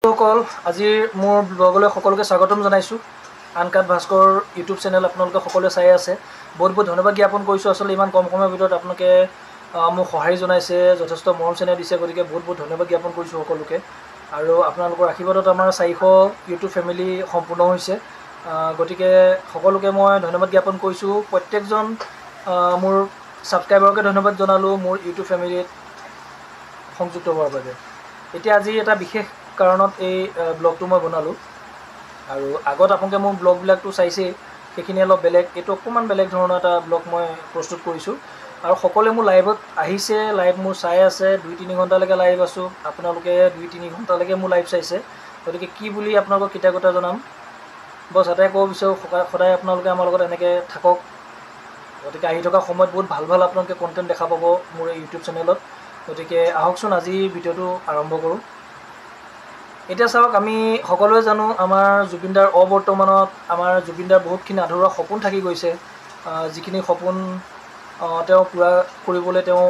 সকল আজিৰ মোৰ ব্লগলৈ সকলোকে স্বাগতম জনাইছোঁ। আনকাট ভাস্কৰ ইউটিউব চেনেল আপোনালোকে সকলোৱে চাই আছে। বহুত বহুত ধন্যবাদ জ্ঞাপন কৰিছোঁ। আচলতে ইমান কম সময়ৰ ভিতৰত আপোনালোকে মোক সঁহাৰি জনাইছে, যথেষ্ট মৰম চেনেহ দিছে, গতিকে বহুত বহুত ধন্যবাদ জ্ঞাপন কৰিছোঁ সকলোকে। আৰু আপোনালোকৰ আশীৰ্বাদত আমাৰ 400 ইউটিউব ফেমিলি সম্পূৰ্ণ হৈছে, গতিকে সকলোকে মই ধন্যবাদ জ্ঞাপন কৰিছোঁ। প্ৰত্যেকজন মোৰ ছাবস্ক্ৰাইবাৰকে ধন্যবাদ জনালোঁ মোৰ ইউটিউব ফেমিলিত সংযুক্ত হোৱাৰ বাবে। এতিয়া আজি এটা বিশেষ কাৰণত এই ব্লগটো মই বনালোঁ। আৰু আগত আপোনালোকে মোৰ ব্লগবিলাকটো চাইছেই, সেইখিনি অলপ বেলেগ, এইটো অকণমান বেলেগ ধৰণৰ এটা ব্লগ মই প্ৰস্তুত কৰিছোঁ। আৰু সকলোৱে মোৰ লাইভত আহিছে, লাইভ মোৰ চাই আছে, 2-3 ঘণ্টালৈকে লাইভ আছোঁ। আপোনালোকে 2-3 ঘণ্টালৈকে মোৰ লাইভ চাইছে, গতিকে কি বুলি আপোনালোকক কৃতজ্ঞতা জনাম। বছ এটাই ক'ব বিচাৰোঁ, সদায় আপোনালোকে আমাৰ লগত এনেকৈ থাকক। গতিকে আহি থকা সময়ত বহুত ভাল ভাল আপোনালোকে কণ্টেণ্ট দেখা পাব মোৰ ইউটিউব চেনেলত। গতিকে আহকচোন আজি ভিডিঅ'টো আৰম্ভ কৰোঁ। এতিয়া চাওক, আমি সকলোৱে জানো আমাৰ জুবিনদাৰ অবৰ্তমানত আমাৰ জুবিনদাৰ বহুতখিনি আধৰুৱা সপোন থাকি গৈছে। যিখিনি সপোন তেওঁ পূৰা কৰিবলৈ তেওঁ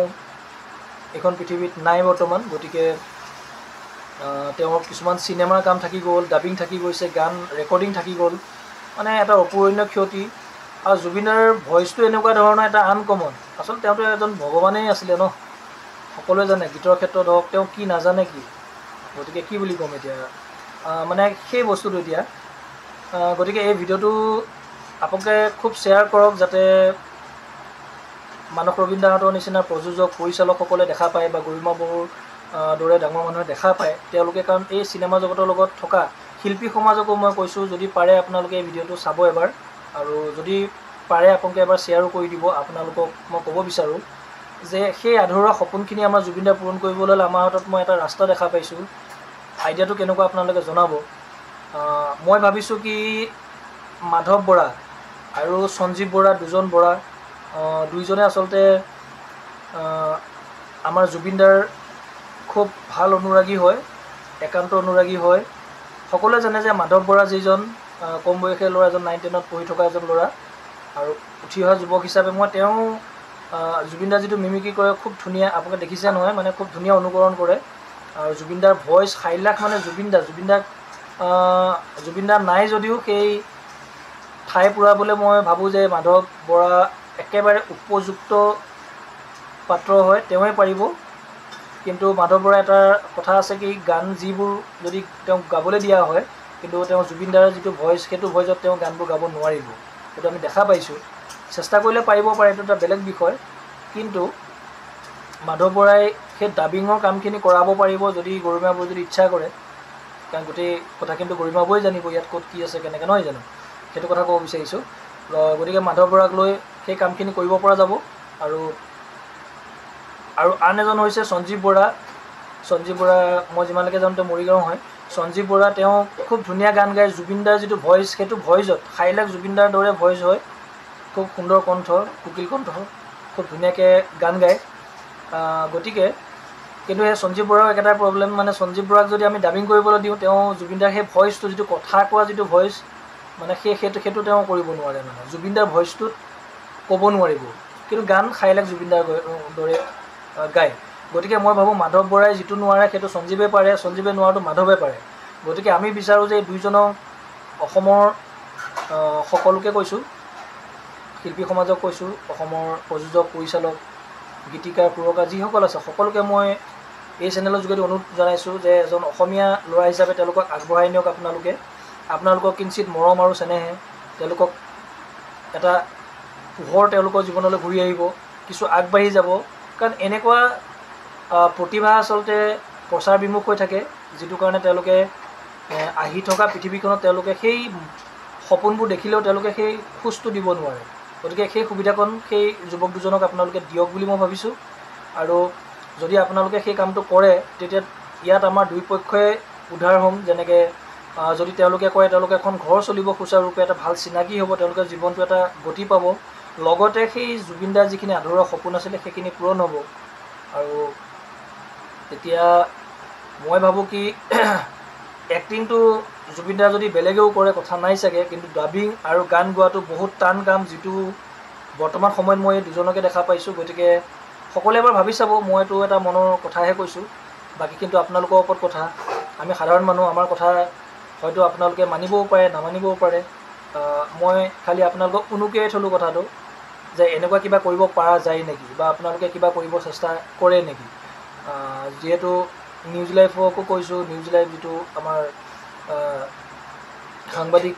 এইখন পৃথিৱীত নাই বৰ্তমান। গতিকে তেওঁৰ কিছুমান চিনেমাৰ কাম থাকি গ'ল, ডাবিং থাকি গৈছে, গান ৰেকৰ্ডিং থাকি গ'ল, মানে এটা অপূৰণীয় ক্ষতি। আৰু জুবিনদাৰ ভইচটো এনেকুৱা ধৰণৰ এটা আনকমন। আচলতে তেওঁতো এজন ভগৱানেই আছিলে ন, সকলোৱে জানে। গীতৰ ক্ষেত্ৰত হওক, তেওঁ কি নাজানে কি, গতিকে কি বুলি ক'ম এতিয়া, মানে সেই বস্তুটো এতিয়া। গতিকে এই ভিডিঅ'টো আপোনালোকে খুব শ্বেয়াৰ কৰক, যাতে মানস ৰবীন দাহঁতৰ নিচিনা প্ৰযোজক পৰিচালকসকলে দেখা পায়, বা গৰিমা বড়োৰ দৰে ডাঙৰ মানুহে দেখা পায় তেওঁলোকে। কাৰণ এই চিনেমা জগতৰ লগত থকা শিল্পী সমাজকো মই কৈছোঁ, যদি পাৰে আপোনালোকে এই ভিডিঅ'টো চাব এবাৰ, আৰু যদি পাৰে আপোনালোকে এবাৰ শ্বেয়াৰো কৰি দিব। আপোনালোকক মই ক'ব বিচাৰোঁ যে সেই আধৰুৱা সপোনখিনি আমাৰ জুবিনদাৰ পূৰণ কৰিবলৈ হ'লে আমাৰ হাতত মই এটা ৰাস্তা দেখা পাইছোঁ। আইডিয়াটো কেনেকুৱা আপোনালোকে জনাব। মই ভাবিছোঁ কি মাধৱ বৰা আৰু সঞ্জীৱ বৰা, দুজন বৰা, দুইজনে আচলতে আমাৰ জুবিনদাৰ খুব ভাল অনুৰাগী হয়, একান্ত অনুৰাগী হয়। সকলোৱে জানে যে মাধৱ বৰা যিজন কম বয়সীয়া ল'ৰা, এজন 9-10ত পঢ়ি থকা এজন ল'ৰা, আৰু উঠি অহা যুৱক হিচাপে মই তেওঁ জুবিনদাৰ যিটো মিমিক্ৰি কৰে খুব ধুনীয়া, আপোনালোকে দেখিছে নহয়, মানে খুব ধুনীয়া অনুকৰণ কৰে। আৰু জুবিনদাৰ ভইচ হাইলাখ, মানে জুবিনদাৰ নাই যদিও সেই ঠাই পূৰাবলৈ মই ভাবোঁ যে মাধৱ বৰা একেবাৰে উপযুক্ত পাত্ৰ হয়, তেওঁৱে পাৰিব। কিন্তু মাধৱ বৰা এটা কথা আছে কি, গান যিবোৰ যদি তেওঁক গাবলৈ দিয়া হয়, কিন্তু তেওঁ জুবিনদাৰ যিটো ভইচ, সেইটো ভইচত তেওঁ গানবোৰ গাব নোৱাৰিব। সেইটো আমি দেখা পাইছোঁ। চেষ্টা কৰিলে পাৰিব পাৰে, এইটো এটা বেলেগ বিষয়। কিন্তু মাধৱ বৰাই সেই ডাবিঙৰ কামখিনি কৰাব পাৰিব যদি গৰিমা বৌয়ে যদি ইচ্ছা কৰে। কাৰণ গোটেই কথা কিন্তু গৰিমা বৌয়ে জানিব ইয়াত ক'ত কি আছে, কেনেকৈ, নহয় জানো? সেইটো কথা ক'ব বিচাৰিছোঁ। গতিকে মাধৱ বৰাক লৈ সেই কামখিনি কৰিব পৰা যাব। আৰু আন এজন হৈছে সঞ্জীৱ বৰা। সঞ্জীৱ বৰা মই যিমানলৈকে জানো তেওঁ মৰিগাঁও হয়। সঞ্জীৱ বৰা তেওঁ খুব ধুনীয়া গান গায়। জুবিনদাৰ যিটো ভইচ, সেইটো ভইচত হাইলাখ জুবিনদাৰ দৰে ভইচ হয়। খুব সুন্দৰ কণ্ঠ, কোকিল কণ্ঠ, খুব ধুনীয়াকৈ গান গায়। গতিকে কিন্তু সেই সঞ্জীৱ বৰাৰ একেটা প্ৰব্লেম, মানে সঞ্জীৱ বৰাক যদি আমি ডাবিং কৰিবলৈ দিওঁ, তেওঁ জুবিনদাৰ সেই ভইচটো, যিটো কথা কোৱা যিটো ভইচ, মানে সেইটো তেওঁ কৰিব নোৱাৰে। মানে জুবিনদাৰ ভইচটোত ক'ব নোৱাৰিব, কিন্তু গান হাইলাখ জুবিনদাৰ দৰে গায়। গতিকে মই ভাবোঁ মাধৱ বৰাই যিটো নোৱাৰে সেইটো সঞ্জীৱে পাৰে, সঞ্জীৱে নোৱাৰাটো মাধৱে পাৰে। গতিকে আমি বিচাৰোঁ যে এই দুইজনক, অসমৰ সকলোকে কৈছোঁ, শিল্পী সমাজক কৈছোঁ, অসমৰ প্ৰযোজক, পৰিচালক, গীতিকাৰ, সুৰকাৰ যিসকল আছে সকলোকে মই এই চেনেলৰ যোগেদি অনুৰোধ জনাইছোঁ যে এজন অসমীয়া ল'ৰা হিচাপে তেওঁলোকক আগবঢ়াই নিয়ক। আপোনালোকক কিঞ্চিত মৰম আৰু চেনেহে তেওঁলোকক এটা পোহৰ তেওঁলোকৰ জীৱনলৈ ঘূৰি আহিব, কিছু আগবাঢ়ি যাব। কাৰণ এনেকুৱা প্ৰতিভা আচলতে প্ৰচাৰ বিমুখ হৈ থাকে, যিটো কাৰণে তেওঁলোকে আহি থকা পৃথিৱীখনত তেওঁলোকে সেই সপোনবোৰ দেখিলেও তেওঁলোকে সেই খোজটো দিব নোৱাৰে। গতিকে সেই সুবিধাকণ সেই যুৱক দুজনক আপোনালোকে দিয়ক বুলি মই ভাবিছোঁ। আৰু যদি আপোনালোকে সেই কামটো কৰে, তেতিয়া ইয়াত আমাৰ দুই পক্ষই উদ্ধাৰ হ'ম। যেনেকৈ যদি তেওঁলোকে কৰে, তেওঁলোকে এখন ঘৰ চলিব সুচাৰুৰূপে, এটা ভাল চিনাকি হ'ব, তেওঁলোকে জীৱনটো এটা গতি পাব। লগতে সেই জুবিনদাৰ যিখিনি আধৰুৱা সপোন আছিলে সেইখিনি পূৰণ হ'ব। আৰু তেতিয়া মই ভাবোঁ কি এক্টিংটো জুবিনদাৰ যদি বেলেগেও কৰে কথা নাই চাগে, কিন্তু ডাবিং আৰু গান গোৱাটো বহুত টান কাম, যিটো বৰ্তমান সময়ত মই দুজনকে দেখা পাইছোঁ। গতিকে সকলোৱে এবাৰ ভাবি চাব। মইতো এটা মনৰ কথাহে কৈছোঁ, বাকী কিন্তু আপোনালোকৰ ওপৰত কথা। আমি সাধাৰণ মানুহ, আমাৰ কথা হয়তো আপোনালোকে মানিবও পাৰে, নামানিবও পাৰে। মই খালি আপোনালোকক উনুকিয়াই থ'লোঁ কথাটো, যে এনেকুৱা কিবা কৰিব পৰা যায় নেকি, বা আপোনালোকে কিবা কৰিব চেষ্টা কৰে নেকি। যিহেতু নিউজ লাইভকো কৈছোঁ, নিউজ লাইভ যিটো আমাৰ সাংবাদিক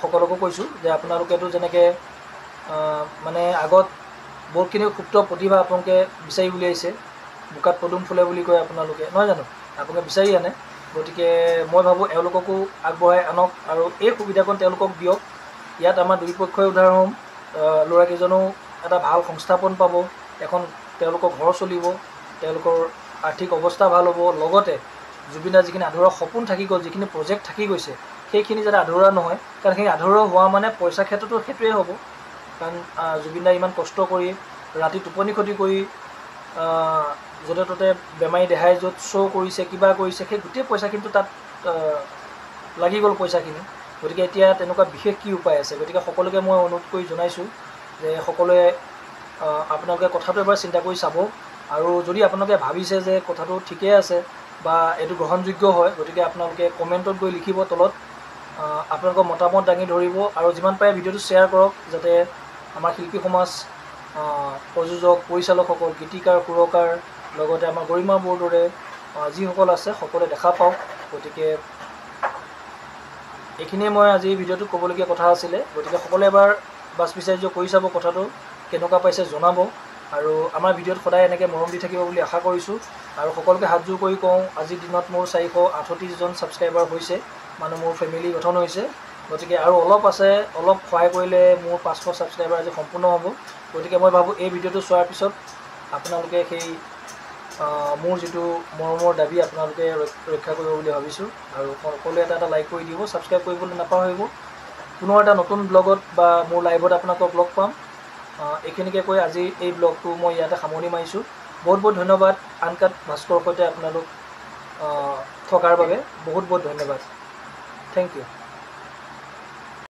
সকলকো কৈছোঁ যে আপোনালোকেতো যেনেকৈ মানে আগত বহুতখিনি সুপ্ত প্ৰতিভা আপোনালোকে বিচাৰি উলিয়াইছে, বোকাত পদুম ফুলে বুলি কয় আপোনালোকে, নহয় জানো, আপোনালোকে বিচাৰি আনে। গতিকে মই ভাবোঁ এওঁলোককো আগবঢ়াই আনক আৰু এই সুবিধাকণ তেওঁলোকক দিয়ক। ইয়াত আমাৰ দুই পক্ষই উদাহৰণ হ'ম, ল'ৰাকেইজনেও এটা ভাল সংস্থাপন পাব, এখন তেওঁলোকৰ ঘৰ চলিব, তেওঁলোকৰ আৰ্থিক অৱস্থা ভাল হ'ব, লগতে জুবিনদাৰ যিখিনি আধৰুৱা সপোন থাকি গ'ল, যিখিনি প্ৰজেক্ট থাকি গৈছে, সেইখিনি যাতে আধৰুৱা নহয়। কাৰণ সেই আধৰুৱা হোৱা মানে পইচাৰ ক্ষেত্ৰতো সেইটোৱে হ'ব। কাৰণ জুবিনদাই ইমান কষ্ট কৰি, ৰাতি টোপনি ক্ষতি কৰি, য'তে ত'তে বেমাৰী দেহাই য'ত শ্ব' কৰিছে, কিবা কৰিছে, সেই গোটেই পইচাখিনিতো তাত লাগি গ'ল পইচাখিনি। গতিকে এতিয়া তেনেকুৱা বিশেষ কি উপায় আছে। গতিকে সকলোকে মই অনুৰোধ কৰি জনাইছোঁ যে সকলোৱে আপোনালোকে কথাটো এবাৰ চিন্তা কৰি চাব, আৰু যদি আপোনালোকে ভাবিছে যে কথাটো ঠিকেই আছে বা এইটো গ্ৰহণযোগ্য হয়, গতিকে আপোনালোকে কমেণ্টত গৈ লিখিব তলত আপোনালোকৰ মতামত দাঙি ধৰিব, আৰু যিমান পাৰে ভিডিঅ'টো শ্বেয়াৰ কৰক, যাতে আমাৰ শিল্পী সমাজ, প্ৰযোজক, পৰিচালকসকল, গীতিকাৰ, সুৰকাৰ, লগতে আমাৰ গৰিমা বৌৰ দৰে যিসকল আছে সকলোৱে দেখা পাওক। গতিকে এইখিনিয়ে মই আজি ভিডিঅ'টো ক'বলগীয়া কথা আছিলে। গতিকে সকলোৱে এবাৰ বাছ বিচাৰ্য কৰি চাব, কথাটো কেনেকুৱা পাইছে জনাব, আৰু আমাৰ ভিডিঅ'ত সদায় এনেকৈ মৰম দি থাকিব বুলি আশা কৰিছোঁ। আৰু সকলোকে হাতযোৰ কৰি কওঁ, আজিৰ দিনত মোৰ 438জন ছাবস্ক্ৰাইবাৰ হৈছে, মানে মোৰ ফেমিলি গঠন হৈছে। গতিকে আৰু অলপ আছে, অলপ সহায় কৰিলে মোৰ 500 ছাবস্ক্ৰাইবাৰ আজি সম্পূৰ্ণ হ'ব। গতিকে মই ভাবোঁ এই ভিডিঅ'টো চোৱাৰ পিছত আপোনালোকে সেই মোৰ যিটো মৰমৰ দাবী আপোনালোকে ৰক্ষা কৰিব বুলি ভাবিছোঁ। আৰু সকলোৱে এটা লাইক কৰি দিব, ছাবস্ক্ৰাইব কৰিবলৈ নাপাহৰিব। পুনৰ এটা নতুন ব্লগত বা মোৰ লাইভত আপোনালোকক লগ পাম। এইখিনিকে কৈ আজি এই ব্লগটো মই ইয়াতে সামৰণি মাৰিছোঁ। বহুত বহুত ধন্যবাদ আনকাট ভাস্কৰৰ সৈতে আপোনালোক থকাৰ বাবে, বহুত বহুত ধন্যবাদ। Thank U.